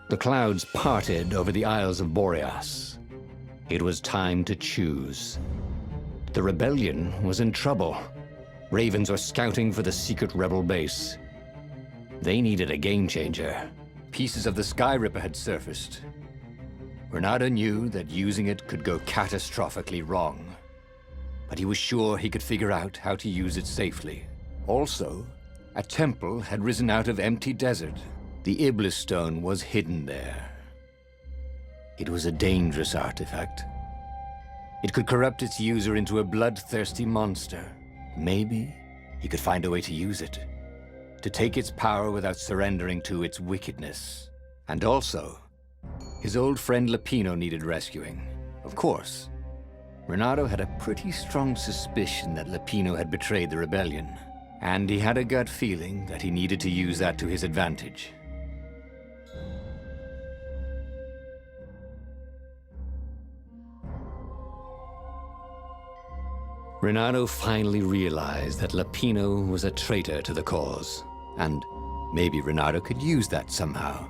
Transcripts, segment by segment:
The clouds parted over the Isles of Boreas. It was time to choose. The rebellion was in trouble. Ravens were scouting for the secret rebel base. They needed a game changer. Pieces of the Sky Ripper had surfaced. Renato knew that using it could go catastrophically wrong, but he was sure he could figure out how to use it safely. Also, a temple had risen out of empty desert. The Iblis stone was hidden there. It was a dangerous artifact. It could corrupt its user into a bloodthirsty monster. Maybe he could find a way to use it, to take its power without surrendering to its wickedness. And also, his old friend Lapino needed rescuing. Of course, Renato had a pretty strong suspicion that Lapino had betrayed the rebellion, and he had a gut feeling that he needed to use that to his advantage. Renato finally realized that Lapino was a traitor to the cause, and maybe Renato could use that somehow.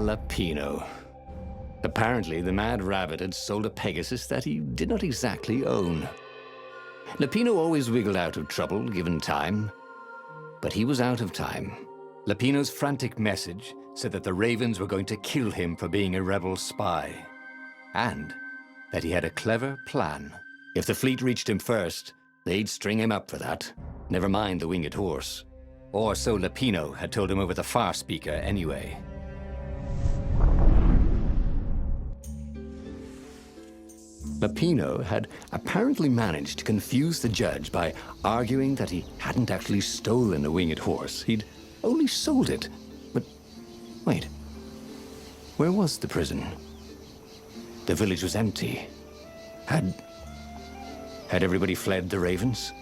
Lapino. Apparently, the Mad Rabbit had sold a Pegasus that he did not exactly own. Lapino always wiggled out of trouble, given time. But he was out of time. Lapino's frantic message said that the Ravens were going to kill him for being a rebel spy. And that he had a clever plan. If the fleet reached him first, they'd string him up for that. Never mind the winged horse. Or so Lapino had told him over the far speaker anyway. Lapino had apparently managed to confuse the judge by arguing that he hadn't actually stolen a winged horse. He'd only sold it. But wait, where was the prison? The village was empty. Had everybody fled the Ravens?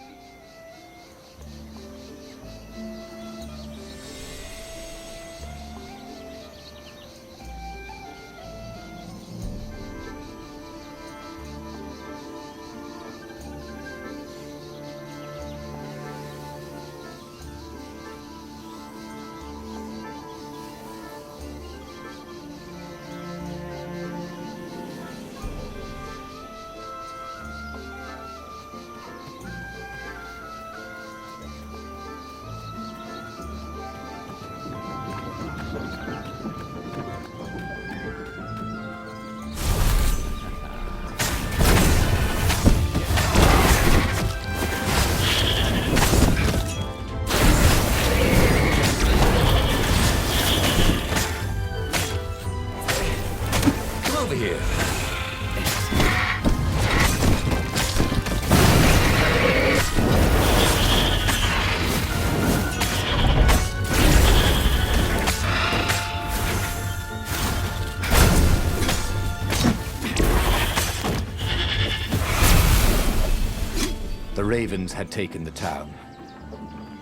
The Ravens had taken the town.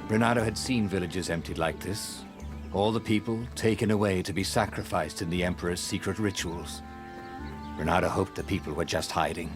Renato had seen villages emptied like this. All the people taken away to be sacrificed in the Emperor's secret rituals. Renato hoped the people were just hiding.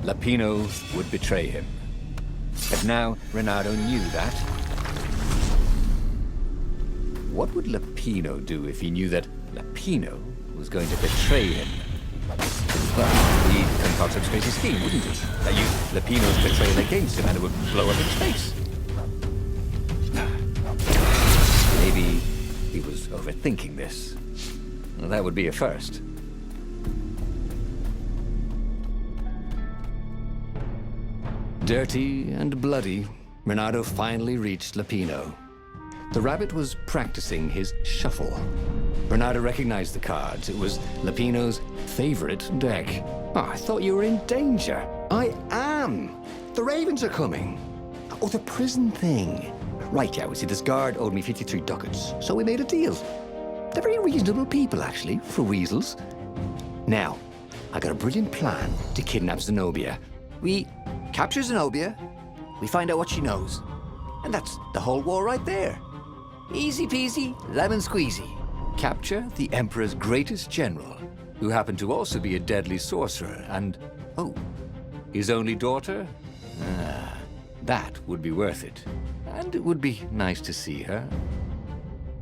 Lapino would betray him. But now Renato knew that. What would Lapino do if he knew that Lapino was going to betray him? Well, he'd concoct some crazy scheme, wouldn't he? That used Lapino's betrayal against him and it would blow up in his face. Maybe he was overthinking this. Well, that would be a first. Dirty and bloody, Renato finally reached Lapino. The rabbit was practicing his shuffle. Renato recognized the cards. It was Lapino's favorite deck. Oh, I thought you were in danger. I am! The Ravens are coming. Oh, the prison thing. Right, yeah, we see this guard owed me 53 ducats, so we made a deal. They're very reasonable people, actually, for weasels. Now, I got a brilliant plan to kidnap Zenobia. We capture Zenobia, we find out what she knows. And that's the whole war right there. Easy peasy, lemon squeezy. Capture the Emperor's greatest general, who happened to also be a deadly sorcerer, and, oh, his only daughter? That would be worth it. And it would be nice to see her.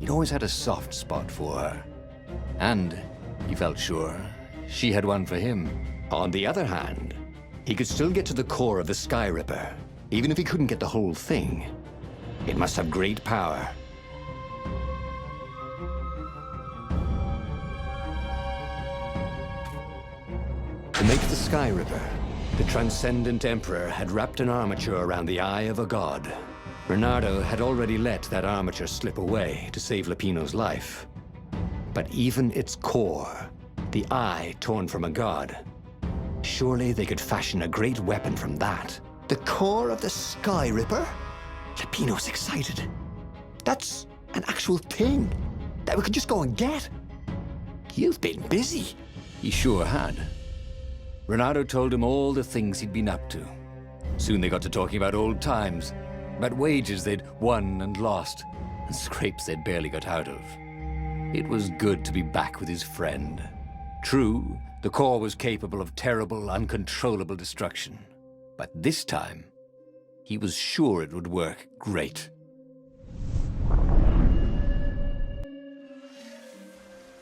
He'd always had a soft spot for her. And he felt sure she had one for him. On the other hand, he could still get to the core of the Sky Ripper, even if he couldn't get the whole thing. It must have great power. To make the Sky Ripper, the Transcendent Emperor had wrapped an armature around the eye of a god. Bernardo had already let that armature slip away to save Lapino's life. But even its core, the eye torn from a god, surely they could fashion a great weapon from that. The core of the Sky Ripper? Lapino's excited. That's an actual thing that we could just go and get. You've been busy. He sure had. Bernardo told him all the things he'd been up to. Soon they got to talking about old times, about wages they'd won and lost, and scrapes they'd barely got out of. It was good to be back with his friend. True, the core was capable of terrible, uncontrollable destruction. But this time, he was sure it would work great.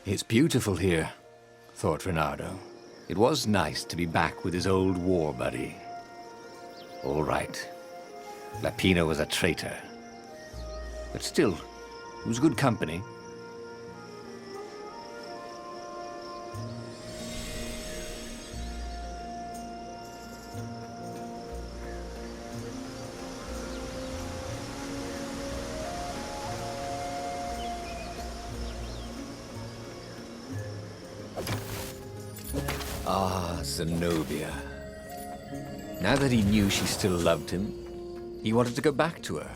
It's beautiful here, thought Bernardo. It was nice to be back with his old war buddy. All right. Lapino was a traitor. But still, it was good company. Ah, Zenobia. Now that he knew she still loved him, he wanted to go back to her.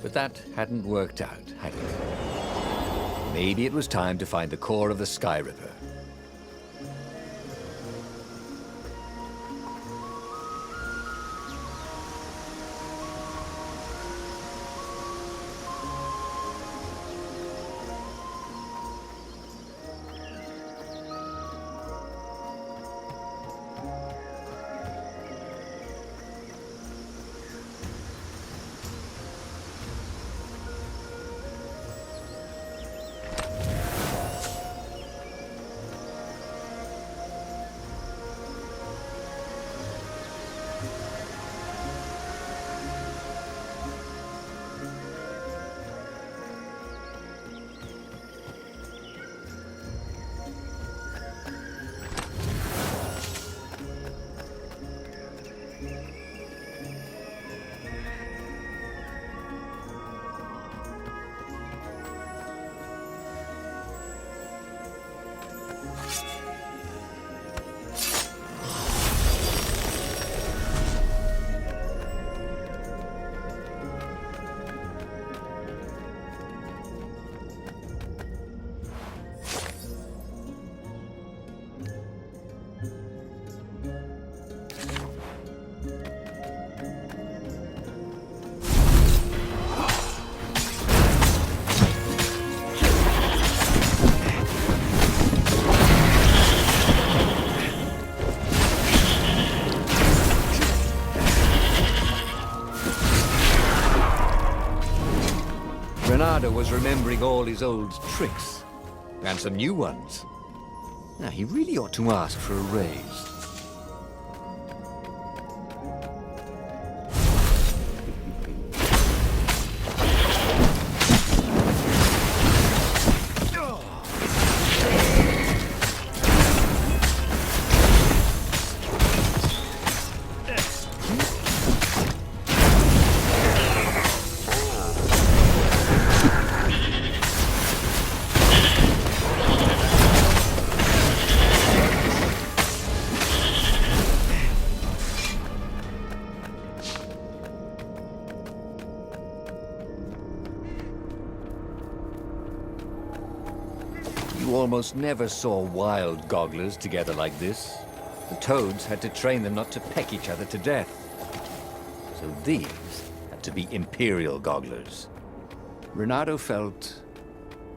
But that hadn't worked out, had it? Maybe it was time to find the core of the Sky Ripper. Bernardo was remembering all his old tricks, and some new ones. Now, he really ought to ask for a raise. You almost never saw wild gogglers together like this. The toads had to train them not to peck each other to death. So these had to be imperial gogglers. Bernardo felt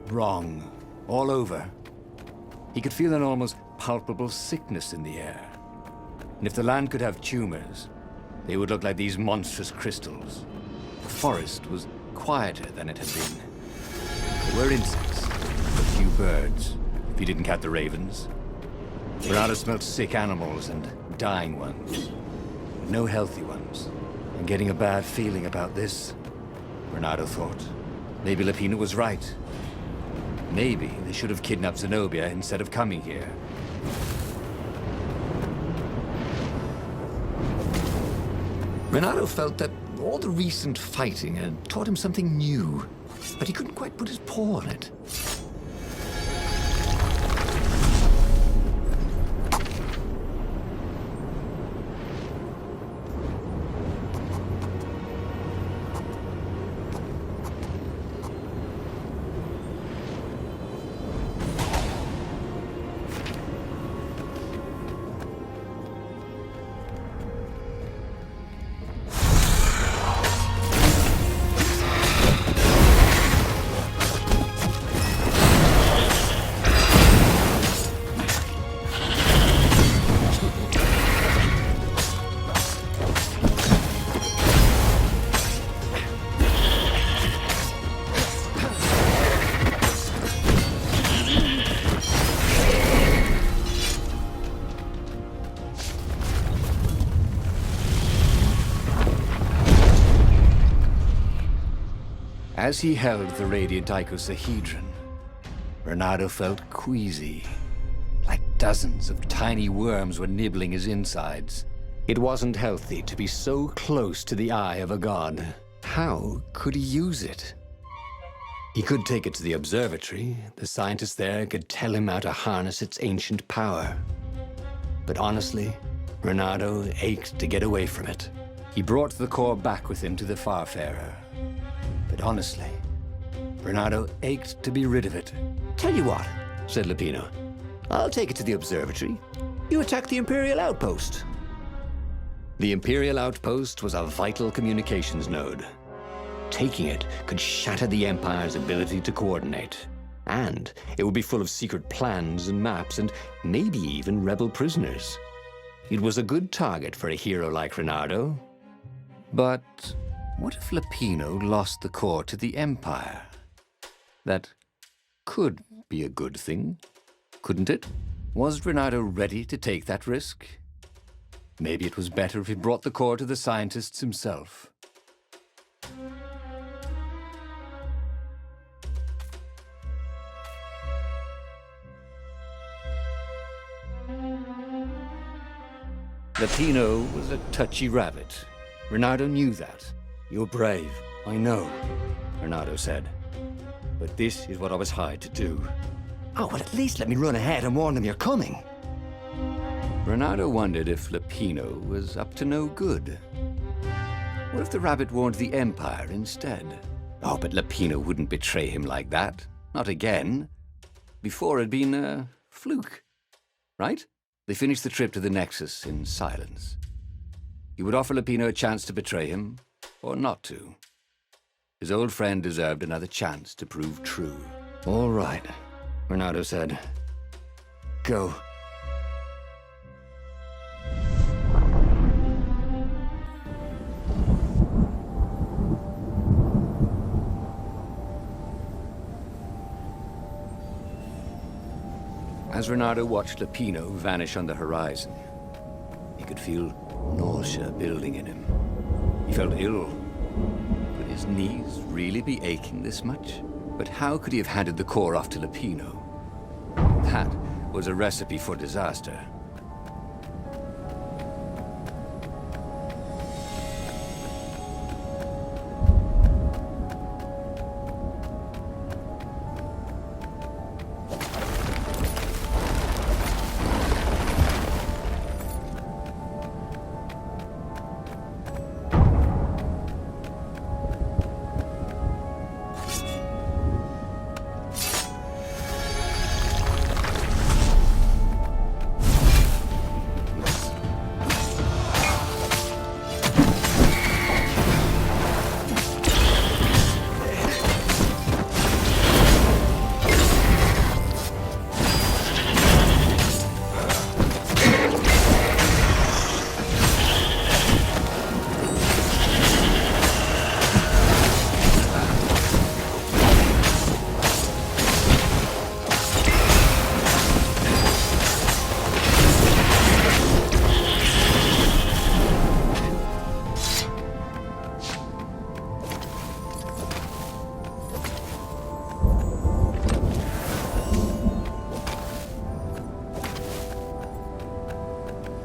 wrong all over. He could feel an almost palpable sickness in the air. And if the land could have tumors, they would look like these monstrous crystals. The forest was quieter than it had been. There were insects, a few birds, if you didn't count the ravens. Bernardo smelled sick animals and dying ones. No healthy ones. And getting a bad feeling about this. Renato thought. Maybe Lapino was right. Maybe they should have kidnapped Zenobia instead of coming here. Renato felt that all the recent fighting had taught him something new, but he couldn't quite put his paw on it. As he held the radiant icosahedron, Renato felt queasy, like dozens of tiny worms were nibbling his insides. It wasn't healthy to be so close to the eye of a god. How could he use it? He could take it to the observatory. The scientists there could tell him how to harness its ancient power. But honestly, Renato ached to get away from it. He brought the core back with him to the Farfarer. But honestly, Renato ached to be rid of it. Tell you what, said Lapino. I'll take it to the observatory. You attack the Imperial outpost. The Imperial outpost was a vital communications node. Taking it could shatter the Empire's ability to coordinate. And it would be full of secret plans and maps and maybe even rebel prisoners. It was a good target for a hero like Renato. But what if Lapino lost the core to the Empire? That could be a good thing, couldn't it? Was Renato ready to take that risk? Maybe it was better if he brought the core to the scientists himself. Lapino was a touchy rabbit. Renato knew that. You're brave, I know, Renato said. But this is what I was hired to do. Oh, well, at least let me run ahead and warn them you're coming. Renato wondered if Lapino was up to no good. What if the rabbit warned the Empire instead? Oh, but Lapino wouldn't betray him like that. Not again. Before it'd been a fluke, right? They finished the trip to the Nexus in silence. He would offer Lapino a chance to betray him, or not to. His old friend deserved another chance to prove true. All right, Renato said. Go. As Renato watched Lapino vanish on the horizon, he could feel nausea building in him. He felt ill. Could his knees really be aching this much? But how could he have handed the core off to Lapino? That was a recipe for disaster.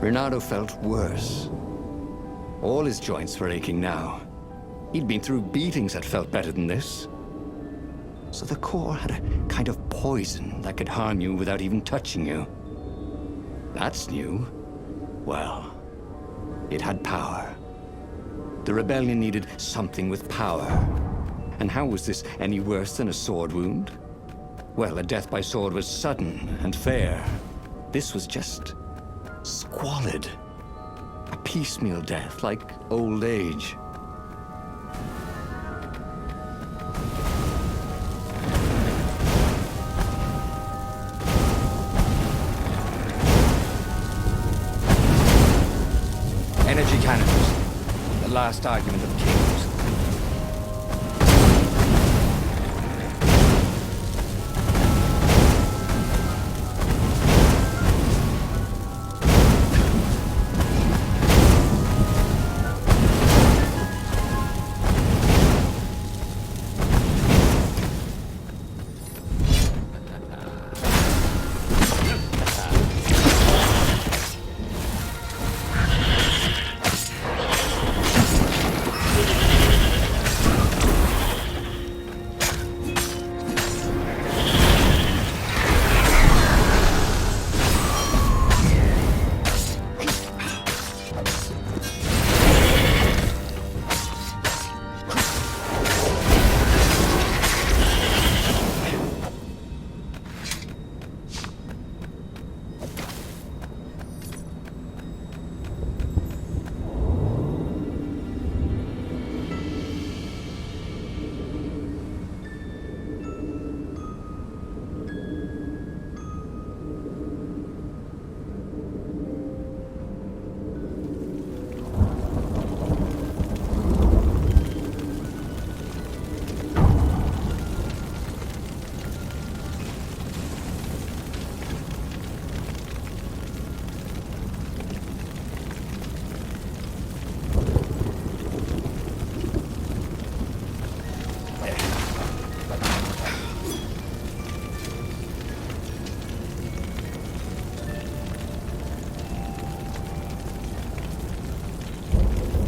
Renato felt worse. All his joints were aching now. He'd been through beatings that felt better than this. So the core had a kind of poison that could harm you without even touching you. That's new. Well, it had power. The rebellion needed something with power. And how was this any worse than a sword wound? Well, a death by sword was sudden and fair. This was just squalid. A piecemeal death, like old age. Energy cannons. The last argument of kings.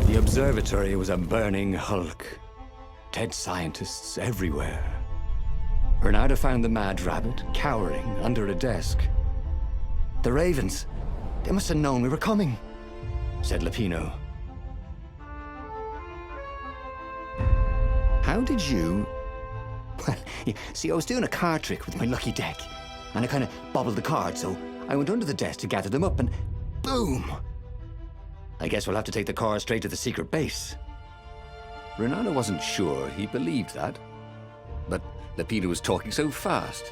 The observatory was a burning hulk. Dead scientists everywhere. Bernardo found the mad rabbit cowering under a desk. The ravens, they must have known we were coming, said Lapino. How did you... Well, see, I was doing a card trick with my lucky deck, and I kind of bobbled the cards, so I went under the desk to gather them up, and boom! I guess we'll have to take the car straight to the secret base. Renato wasn't sure he believed that, but Lapino was talking so fast.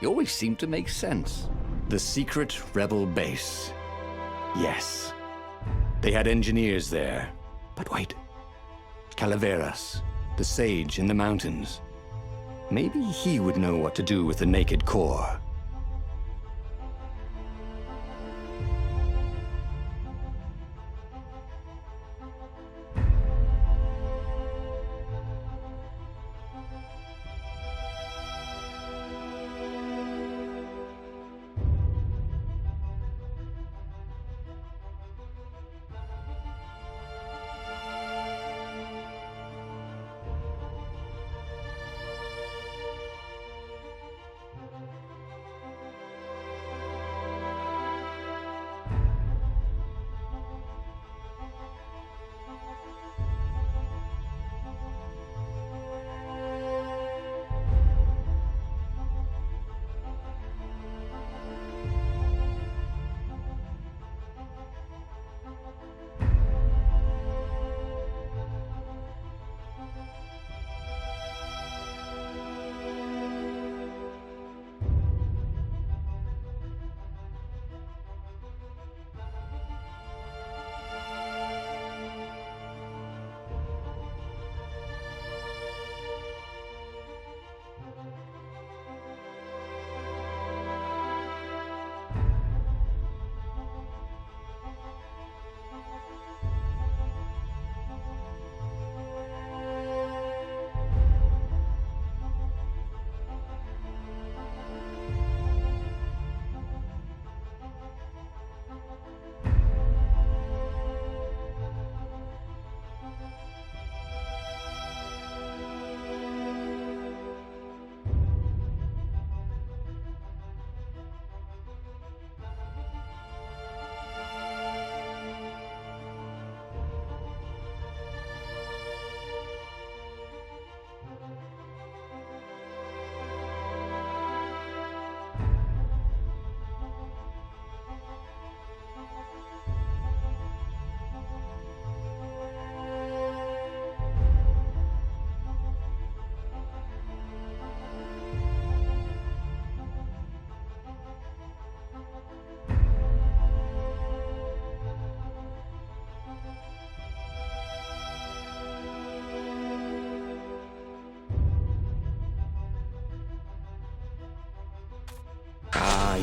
He always seemed to make sense. The secret rebel base. Yes. They had engineers there. But wait. Calaveras, the sage in the mountains. Maybe he would know what to do with the naked core.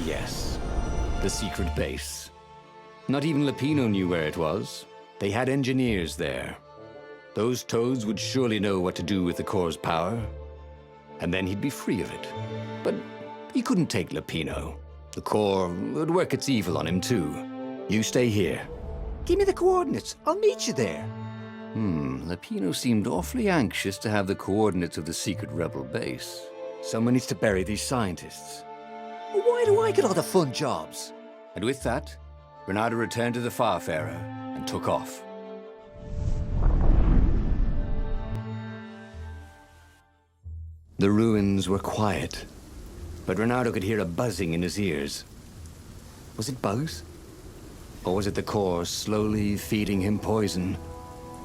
yes. The secret base. Not even Lapino knew where it was. They had engineers there. Those toads would surely know what to do with the core's power. And then he'd be free of it. But he couldn't take Lapino. The core would work its evil on him too. You stay here. Give me the coordinates. I'll meet you there. Lapino seemed awfully anxious to have the coordinates of the secret rebel base. Someone needs to bury these scientists. Well, why do I get all the fun jobs? And with that, Bernardo returned to the Farfarer and took off. The ruins were quiet, but Bernardo could hear a buzzing in his ears. Was it bugs? Or was it the core slowly feeding him poison?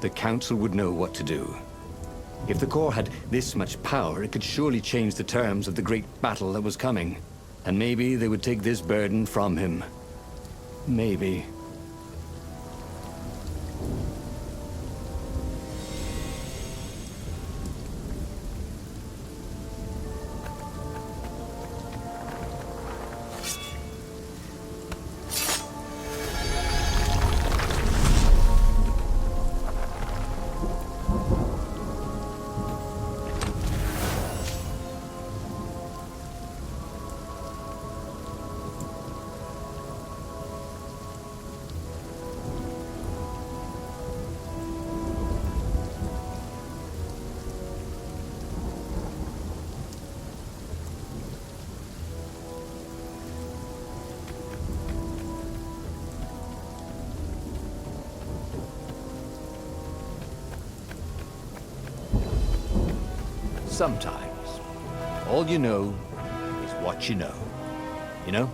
The Council would know what to do. If the core had this much power, it could surely change the terms of the great battle that was coming. And maybe they would take this burden from him. Maybe. Sometimes, all you know is what you know. You know?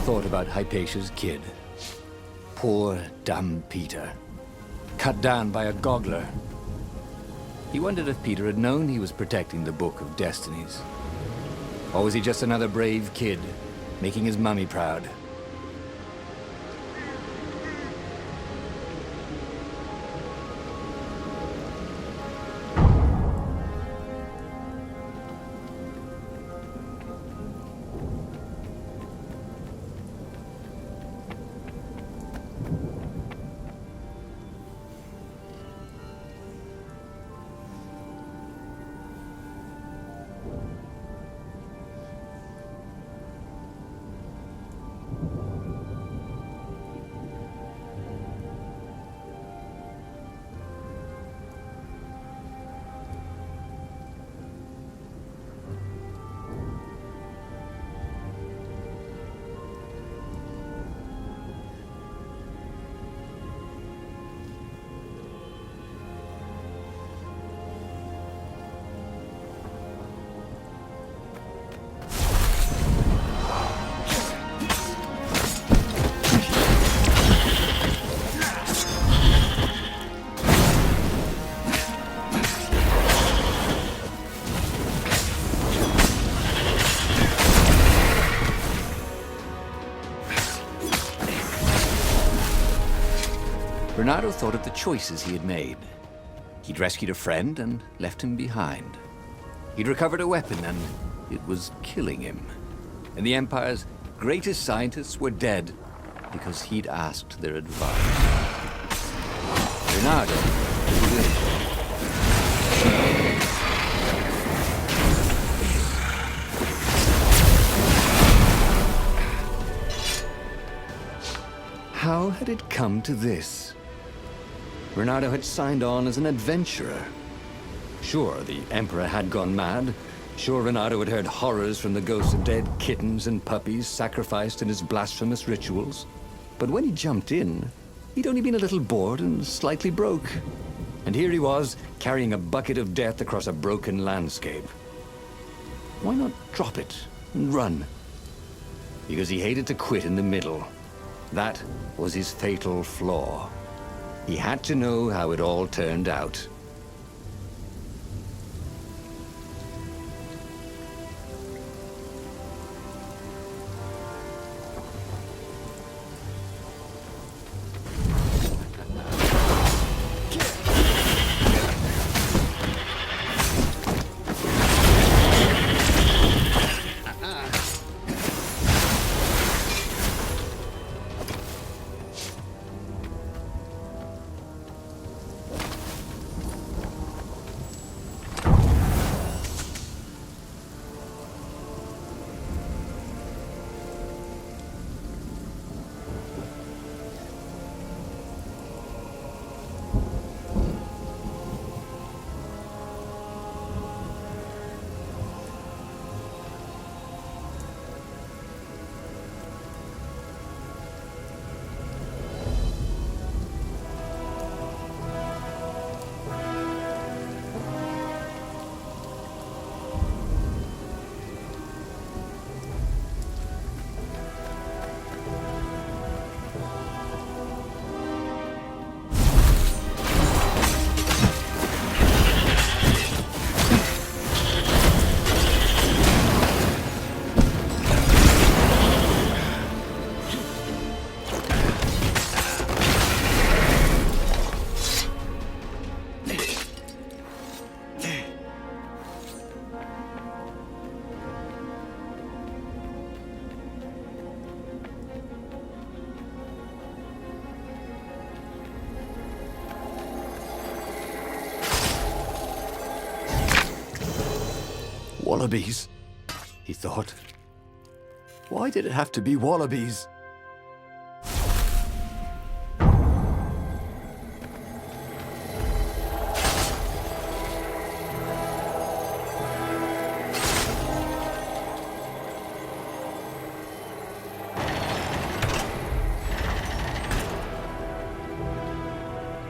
Thought about Hypatia's kid. Poor, dumb Peter. Cut down by a goggler. He wondered if Peter had known he was protecting the Book of Destinies. Or was he just another brave kid, making his mummy proud? Bernardo thought of the choices he had made. He'd rescued a friend and left him behind. He'd recovered a weapon and it was killing him. And the Empire's greatest scientists were dead because he'd asked their advice. Bernardo was how had it come to this? Reynardo had signed on as an adventurer. Sure, the Emperor had gone mad. Sure, Reynardo had heard horrors from the ghosts of dead kittens and puppies sacrificed in his blasphemous rituals. But when he jumped in, he'd only been a little bored and slightly broke. And here he was, carrying a bucket of death across a broken landscape. Why not drop it and run? Because he hated to quit in the middle. That was his fatal flaw. He had to know how it all turned out. Wallabies, he thought. Why did it have to be wallabies?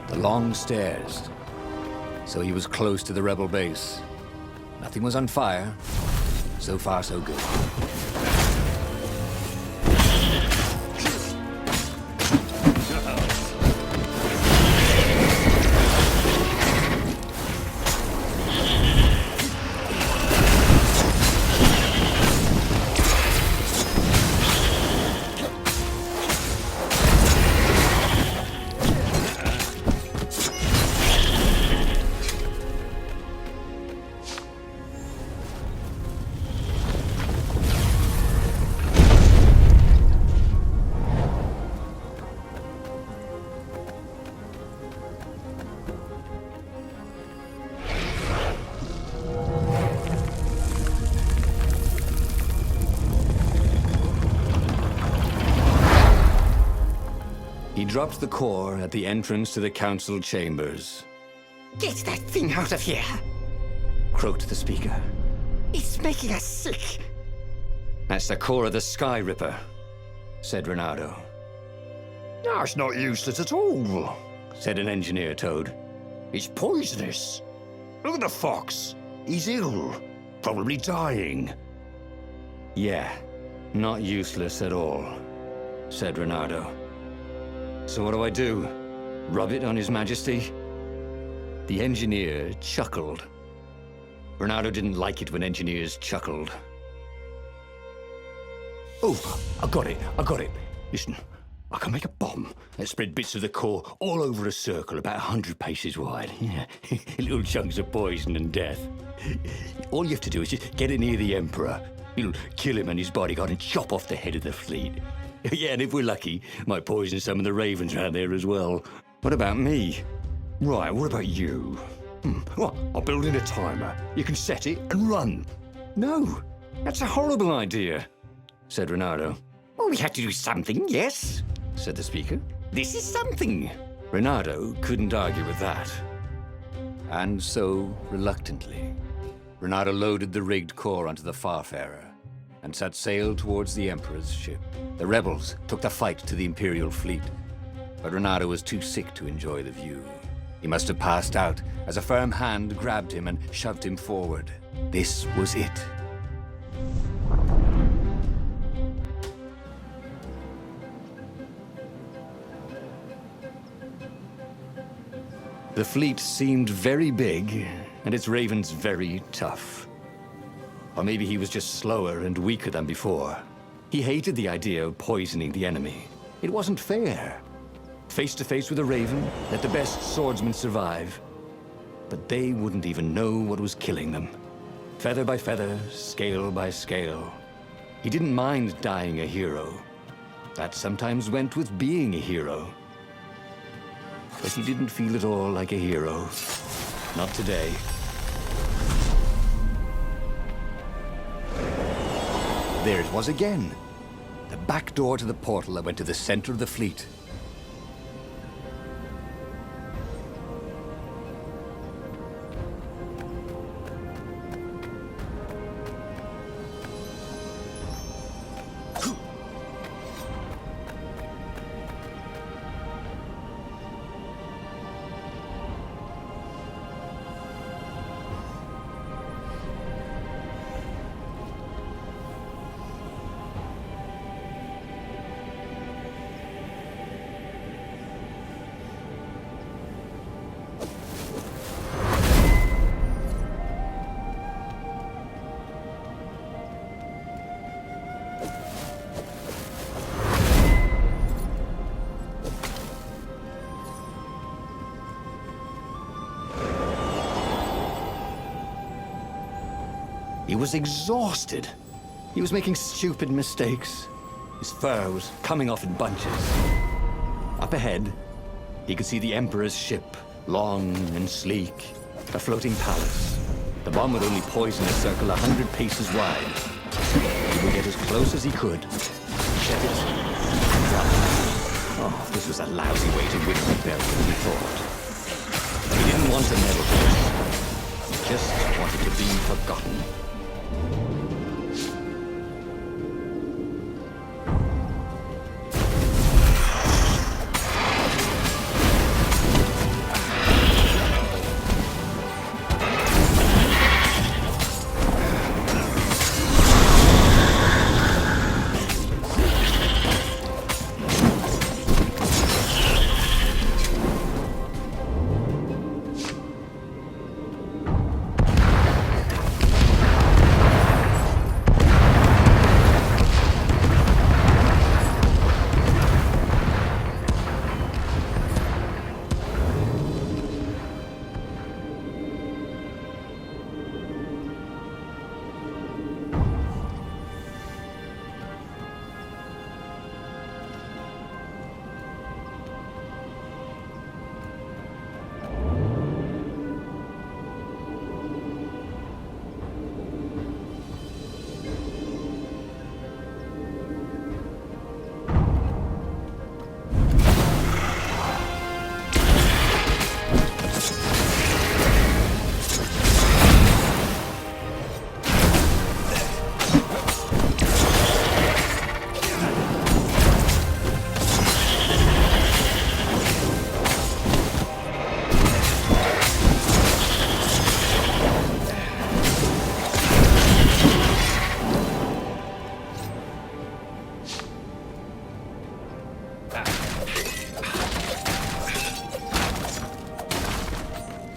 The long stairs. So he was close to the rebel base. Nothing was on fire. So far, so good. He dropped the core at the entrance to the council chambers. Get that thing out of here! Croaked the speaker. It's making us sick! That's the core of the Sky Ripper, said Reynardo. That's not useless at all, Said an engineer toad. It's poisonous. Look at the fox. He's ill, probably dying. Yeah, not useless at all, said Reynardo. So what do I do? Rub it on His Majesty? The engineer chuckled. Reynardo didn't like it when engineers chuckled. Oh, I got it. Listen, I can make a bomb that spread bits of the core all over a circle about 100 paces wide. Yeah, little chunks of poison and death. All you have to do is just get it near the Emperor. It'll kill him and his bodyguard and chop off the head of the fleet. Yeah, and if we're lucky, might poison some of the ravens around there as well. What about me? Right, what about you? Well, I'll build in a timer. You can set it and run. No, that's a horrible idea, said Reynardo. Well, we had to do something, yes? said the speaker. This is something. Renato couldn't argue with that. And so, reluctantly, Renato loaded the rigged core onto the Farfarer and set sail towards the Emperor's ship. The rebels took the fight to the Imperial fleet, but Renato was too sick to enjoy the view. He must have passed out as a firm hand grabbed him and shoved him forward. This was it. The fleet seemed very big, and its ravens very tough. Or maybe he was just slower and weaker than before. He hated the idea of poisoning the enemy. It wasn't fair. Face to face with a raven, let the best swordsman survive. But they wouldn't even know what was killing them. Feather by feather, scale by scale. He didn't mind dying a hero. That sometimes went with being a hero. But he didn't feel at all like a hero. Not today. There it was again. The back door to the portal that went to the center of the fleet. He was exhausted. He was making stupid mistakes. His fur was coming off in bunches. Up ahead, he could see the Emperor's ship, long and sleek, a floating palace. The bomb would only poison a circle 100 paces wide. He would get as close as he could, check it, and drop it. Oh, this was a lousy way to win rebellion, he thought. He didn't want to meddle with it. He just wanted to be forgotten.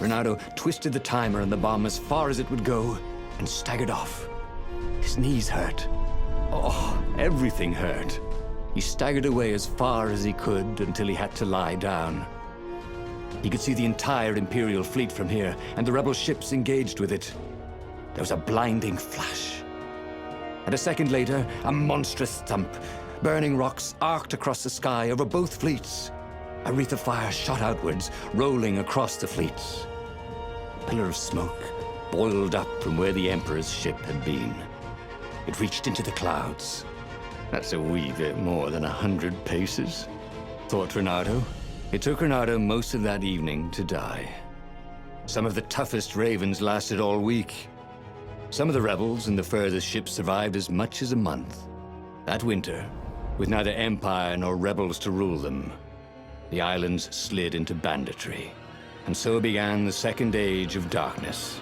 Renato twisted the timer on the bomb as far as it would go and staggered off. His knees hurt. Oh, everything hurt. He staggered away as far as he could until he had to lie down. He could see the entire Imperial fleet from here and the rebel ships engaged with it. There was a blinding flash. And a second later, a monstrous thump. Burning rocks arced across the sky over both fleets. A wreath of fire shot outwards, rolling across the fleets. A pillar of smoke boiled up from where the Emperor's ship had been. It reached into the clouds. That's a wee bit more than 100 paces. thought Renato. It took Renato most of that evening to die. Some of the toughest ravens lasted all week. Some of the rebels in the furthest ships survived as much as a month. That winter, with neither empire nor rebels to rule them, the islands slid into banditry. And so began the Second Age of Darkness.